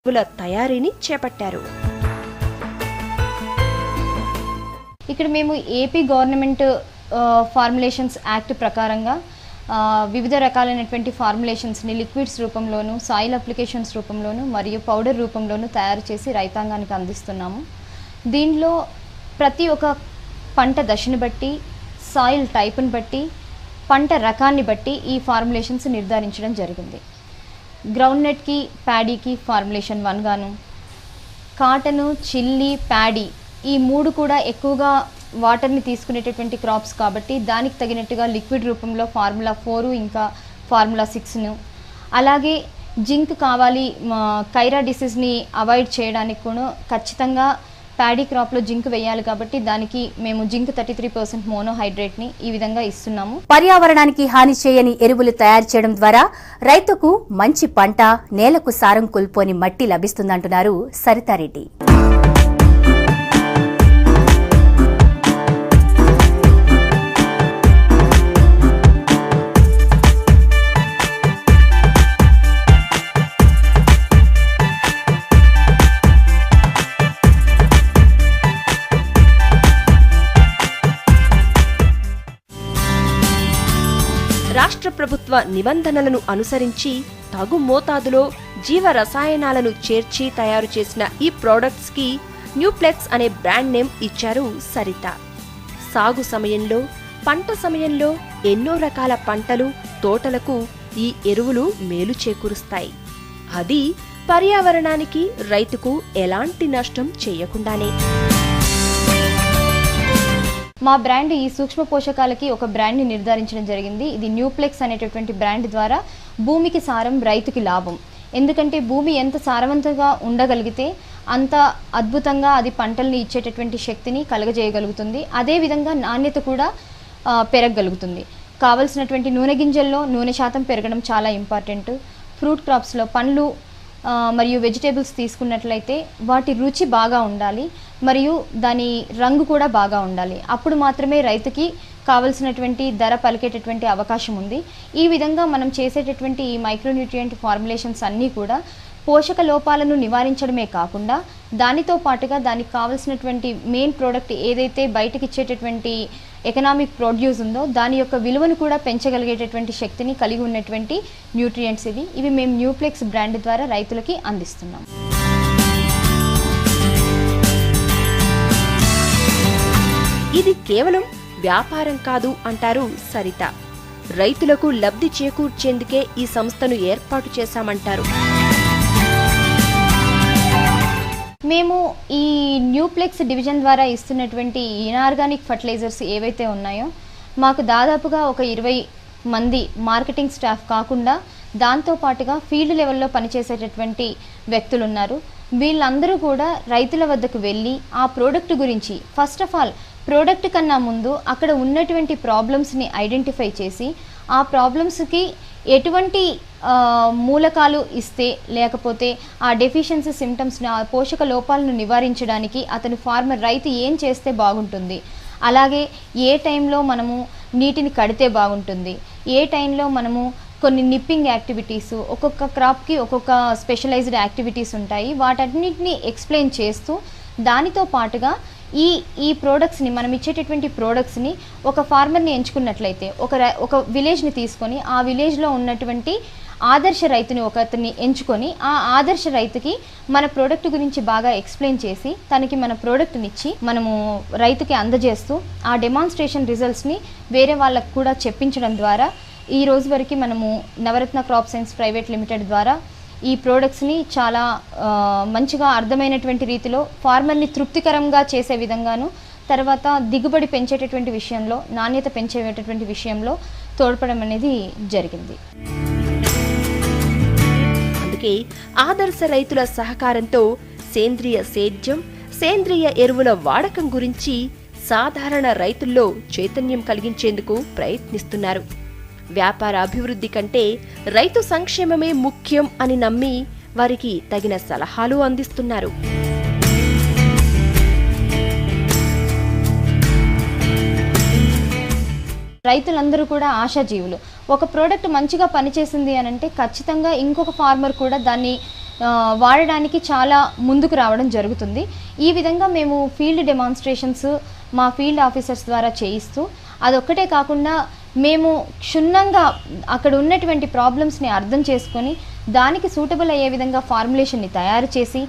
ఎరువుల తయారీని చేపట్టారు. ఇక్కడ మేము ఏపీ గవర్నమెంట్ ఫార్ములేషన్స్ యాక్ట్ ప్రకారంగా వివిధ రకాలైనటువంటి ఫార్ములేషన్స్ని లిక్విడ్స్ రూపంలోను, సాయిల్ అప్లికేషన్స్ రూపంలోను మరియు పౌడర్ రూపంలోను తయారు చేసి రైతాంగానికి అందిస్తున్నాము. దీనిలో ప్రతి ఒక్క పంట దశను బట్టి, సాయిల్ టైప్ని బట్టి, పంట రకాన్ని బట్టి ఈ ఫార్ములేషన్స్ నిర్ధారించడం జరిగింది. గ్రౌండ్నట్కి, ప్యాడీకి ఫార్ములేషన్ 1 గాను, కాటను, చిల్లీ, ప్యాడీ ఈ 3 కూడా ఎక్కువగా వాటర్ని తీసుకునేటటువంటి క్రాప్స్ కాబట్టి దానికి తగినట్టుగా లిక్విడ్ రూపంలో ఫార్ములా 4 ఇంకా ఫార్ములా 6ను, అలాగే జింక్ కావాలి కైరా డిసీజ్ని అవాయిడ్ చేయడానికి కూడా ఖచ్చితంగా ప్యాడీ క్రాప్లో జింక్ వేయాలి కాబట్టి దానికి మేము జింక్ 33% మోనోహైడ్రేట్ని ఈ విధంగా ఇస్తున్నాము. పర్యావరణానికి హాని చేయని ఎరువులు తయారు చేయడం ద్వారా రైతుకు మంచి పంట, నేలకు సారం కోల్పోని మట్టి లభిస్తుందంటున్నారు సరితారెడ్డి. రాష్ట్ర ప్రభుత్వ నిబంధనలను అనుసరించి తగు మోతాదులో జీవ రసాయనాలను చేర్చి తయారు చేసిన ఈ ప్రొడక్ట్స్ కి న్యూప్లెక్స్ అనే బ్రాండ్ నేమ్ ఇచ్చారు సరిత. సాగు సమయంలో, పంట సమయంలో ఎన్నో రకాల పంటలు, తోటలకు ఈ ఎరువులు మేలు చేకూరుస్తాయి. అది పర్యావరణానికి, రైతుకు ఎలాంటి నష్టం చేయకుండానే. మా బ్రాండ్ ఈ సూక్ష్మ పోషకాలకి ఒక బ్రాండ్ని నిర్ధారించడం జరిగింది. ఇది న్యూప్లెక్స్ అనేటటువంటి బ్రాండ్ ద్వారా భూమికి సారం, రైతుకి లాభం. ఎందుకంటే భూమి ఎంత సారవంతంగా ఉండగలిగితే అంత అద్భుతంగా అది పంటల్ని ఇచ్చేటటువంటి శక్తిని కలగజేయగలుగుతుంది. అదేవిధంగా నాణ్యత కూడా పెరగగలుగుతుంది. కావలసినటువంటి నూనె గింజల్లో నూనె శాతం పెరగడం చాలా ఇంపార్టెంట్. ఫ్రూట్ క్రాప్స్లో పండ్లు మరియు వెజిటేబుల్స్ తీసుకున్నట్లయితే వాటి రుచి బాగా ఉండాలి మరియు దాని రంగు కూడా బాగా ఉండాలి. అప్పుడు మాత్రమే రైతుకి కావలసినటువంటి ధర పలికేటటువంటి అవకాశం ఉంది. ఈ విధంగా మనం చేసేటటువంటి ఈ మైక్రోన్యూట్రియంట్ ఫార్ములేషన్స్ అన్నీ కూడా పోషక లోపాలను నివారించడమే కాకుండా దానితో పాటుగా దానికి కావలసినటువంటి మెయిన్ ప్రోడక్ట్ ఏదైతే బయటకి ఇచ్చేటటువంటి ఎకనామిక్ ప్రొడ్యూస్ ఉందో దాని యొక్క విలువను కూడా పెంచగలిగేటటువంటి శక్తిని కలిగి ఉన్నటువంటి న్యూట్రియంట్స్ ఇవి మేము న్యూప్లెక్స్ బ్రాండ్ ద్వారా రైతులకి అందిస్తున్నాం. ఇది కేవలం వ్యాపారం కాదు అంటారు సరిత. రైతులకు లబ్ధి చేకూర్చేందుకే ఈ సంస్థను ఏర్పాటు చేశామంటారు. మేము ఈ న్యూప్లెక్స్ డివిజన్ ద్వారా ఇస్తున్నటువంటి ఇనార్గానిక్ ఫర్టిలైజర్స్ ఏవైతే ఉన్నాయో మాకు దాదాపుగా ఒక 20 మంది మార్కెటింగ్ స్టాఫ్ కాకుండా దాంతోపాటుగా ఫీల్డ్ లెవెల్లో పనిచేసేటటువంటి వ్యక్తులు ఉన్నారు. వీళ్ళందరూ కూడా రైతుల వద్దకు వెళ్ళి ఆ ప్రోడక్ట్ గురించి ఫస్ట్ ఆఫ్ ఆల్ ప్రోడక్ట్ కన్నా ముందు అక్కడ ఉన్నటువంటి ప్రాబ్లమ్స్ని ఐడెంటిఫై చేసి ఆ ప్రాబ్లమ్స్కి ఎటువంటి మూలకాలు ఇస్తే లేకపోతే ఆ డెఫిషియన్సీ సిమ్టమ్స్ని, ఆ పోషక లోపాలను నివారించడానికి అతను రైతు ఏం చేస్తే బాగుంటుంది, అలాగే ఏ టైంలో మనము నీటిని కడితే బాగుంటుంది, ఏ టైంలో మనము కొన్ని నిప్పింగ్ యాక్టివిటీస్, ఒక్కొక్క క్రాప్కి ఒక్కొక్క స్పెషలైజ్డ్ యాక్టివిటీస్ ఉంటాయి, వాటన్నిటిని ఎక్స్ప్లెయిన్ చేస్తూ దానితో పాటుగా ఈ ప్రోడక్ట్స్ని మనం ఇచ్చేటటువంటి ప్రోడక్ట్స్ని ఒక ఫార్మర్ని ఎంచుకున్నట్లయితే ఒక విలేజ్ని తీసుకొని ఆ విలేజ్లో ఉన్నటువంటి ఆదర్శ రైతుని ఒకరిని ఎంచుకొని ఆ ఆదర్శ రైతుకి మన ప్రోడక్ట్ గురించి బాగా ఎక్స్ప్లెయిన్ చేసి తనకి మన ప్రోడక్ట్ని ఇచ్చి మనము రైతుకి అందజేస్తూ ఆ డెమాన్స్ట్రేషన్ రిజల్ట్స్ని వేరే వాళ్ళకు కూడా చెప్పించడం ద్వారా ఈ రోజు వరకు మనము నవరత్న క్రాప్ సైన్స్ ప్రైవేట్ లిమిటెడ్ ద్వారా ఈ ప్రోడక్ట్స్ని చాలా మంచిగా అర్థమైనటువంటి రీతిలో ఫార్మర్ని తృప్తికరంగా చేసే విధంగాను, తర్వాత దిగుబడి పెంచేటటువంటి విషయంలో, నాణ్యత పెంచేటటువంటి విషయంలో తోడ్పడడం అనేది జరిగింది. అందుకే ఆదర్శ రైతుల సహకారంతో సేంద్రియ సేద్యం, సేంద్రియ ఎరువుల వాడకం గురించి సాధారణ రైతుల్లో చైతన్యం కలిగించేందుకు ప్రయత్నిస్తున్నారు. వ్యాపార అభివృద్ధి కంటే రైతు సంక్షేమమే ముఖ్యం అని నమ్మి వారికి తగిన సలహాలు అందిస్తున్నారు. రైతులందరూ కూడా ఆశాజీవులు. ఒక ప్రోడక్ట్ మంచిగా పనిచేసింది అని అంటే ఖచ్చితంగా ఇంకొక ఫార్మర్ కూడా దాన్ని వాడడానికి చాలా ముందుకు రావడం జరుగుతుంది. ఈ విధంగా మేము ఫీల్డ్ డెమాన్స్ట్రేషన్స్ మా ఫీల్డ్ ఆఫీసర్స్ ద్వారా చేయిస్తూ, అదొక్కటే కాకుండా మేము క్షుణ్ణంగా అక్కడ ఉన్నటువంటి ప్రాబ్లమ్స్ని అర్థం చేసుకొని దానికి సూటబుల్ అయ్యే విధంగా ఫార్ములేషన్ని తయారు చేసి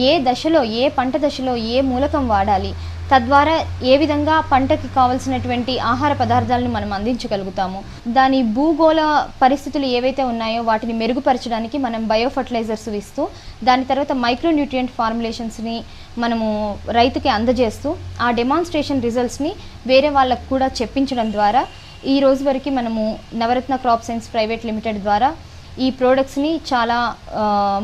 ఏ దశలో ఏ పంట దశలో ఏ మూలకం వాడాలి, తద్వారా ఏ విధంగా పంటకి కావాల్సినటువంటి ఆహార పదార్థాలను మనం అందించగలుగుతాము, దాని భూగోళ పరిస్థితులు ఏవైతే ఉన్నాయో వాటిని మెరుగుపరచడానికి మనం బయో ఫర్టిలైజర్స్ ఇస్తూ, దాని తర్వాత మైక్రోన్యూట్రియంట్ ఫార్ములేషన్స్ని మనము రైతుకి అందజేస్తూ ఆ డెమాన్స్ట్రేషన్ రిజల్ట్స్ని వేరే వాళ్ళకు కూడా చెప్పించడం ద్వారా ఈ రోజు వరకు మనము నవరత్న క్రాప్ సైన్స్ ప్రైవేట్ లిమిటెడ్ ద్వారా ఈ ప్రోడక్ట్స్ని చాలా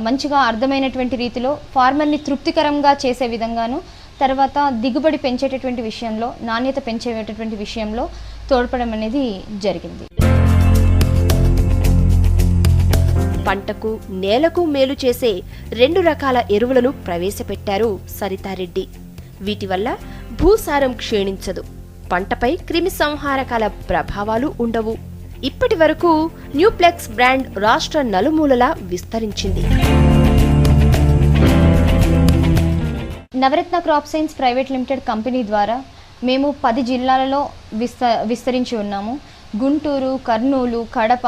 మంచిగా అర్థమైనటువంటి రీతిలో ఫార్మర్ని తృప్తికరంగా చేసే విధంగాను, తర్వాత దిగుబడి పెంచేటటువంటి విషయంలో, నాణ్యత పెంచేటటువంటి విషయంలో తోడ్పడడం అనేది జరిగింది. పంటకు నేలకు మేలు చేసే 2 రకాల ఎరువులను ప్రవేశపెట్టారు సరితారెడ్డి. వీటి వల్ల భూసారం క్షీణించదు, పంటపై క్రిమి సంహారకాల ప్రభావాలు ఉండవు. ఇప్పటి వరకు న్యూప్లెక్స్ బ్రాండ్ రాష్ట్ర నలుమూలలా విస్తరించింది. Navaratna crop science private limited company ద్వారా మేము 10 జిల్లాలలో విస్తరించి ఉన్నాము. గుంటూరు, కర్నూలు, కడప,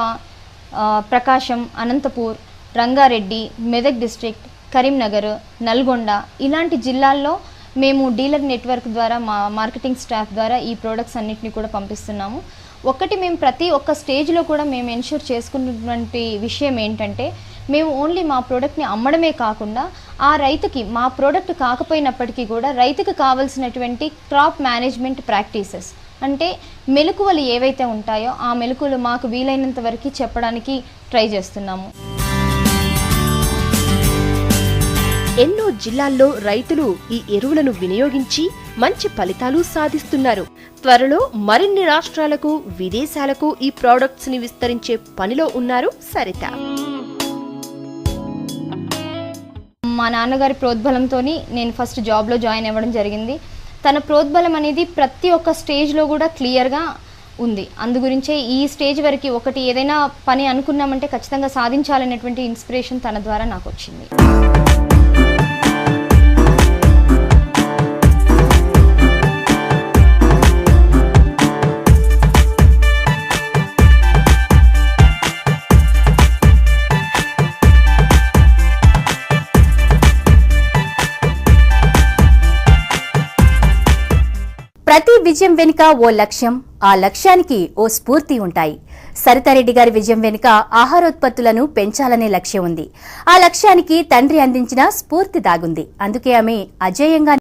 ప్రకాశం, అనంతపూర్, రంగారెడ్డి, మెదక్ డిస్ట్రిక్ట్, కరీంనగర్, నల్గొండ ఇలాంటి జిల్లాల్లో మేము డీలర్ నెట్వర్క్ ద్వారా మా మార్కెటింగ్ స్టాఫ్ ద్వారా ఈ ప్రోడక్ట్స్ అన్నిటిని కూడా పంపిస్తున్నాము. మేము ప్రతి ఒక్క స్టేజ్లో కూడా మేము ఎన్ష్యూర్ చేసుకున్నటువంటి విషయం ఏంటంటే, మేము ఓన్లీ మా ప్రోడక్ట్ని అమ్మడమే కాకుండా ఆ రైతుకి మా ప్రోడక్ట్ కాకపోయినప్పటికీ కూడా రైతుకి కావాల్సినటువంటి క్రాప్ మేనేజ్మెంట్ ప్రాక్టీసెస్ అంటే మెలకువలు ఏవైతే ఉంటాయో ఆ మెలకువలు మాకు వీలైనంత వరకు చెప్పడానికి ట్రై చేస్తున్నాము. ఎన్నో జిల్లాల్లో రైతులు ఈ ఎరువులను వినియోగించి మంచి ఫలితాలు సాధిస్తున్నారు. త్వరలో మరిన్ని రాష్ట్రాలకు, విదేశాలకు ఈ ప్రోడక్ట్స్ ని విస్తరించే పనిలో ఉన్నారు సరిత. మా నాన్నగారి ప్రోద్బలంతో నేను ఫస్ట్ జాబ్లో జాయిన్ అవ్వడం జరిగింది. తన ప్రోద్బలం అనేది ప్రతి ఒక్క స్టేజ్లో కూడా క్లియర్గా ఉంది. అందుగురించే ఈ స్టేజ్ వరకు ఒకటి ఏదైనా పని అనుకున్నామంటే ఖచ్చితంగా సాధించాలనేటువంటి ఇన్స్పిరేషన్ తన ద్వారా నాకు వచ్చింది. ప్రతి విజయం వెనుక ఓ లక్ష్యం, ఆ లక్ష్యానికి ఓ స్ఫూర్తి ఉంటాయి. సరితారెడ్డి గారి విజయం వెనుక ఆహారోత్పత్తులను పెంచాలనే లక్ష్యం ఉంది. ఆ లక్ష్యానికి తండ్రి అందించిన స్ఫూర్తి దాగుంది. అందుకే ఆమె అజేయంగా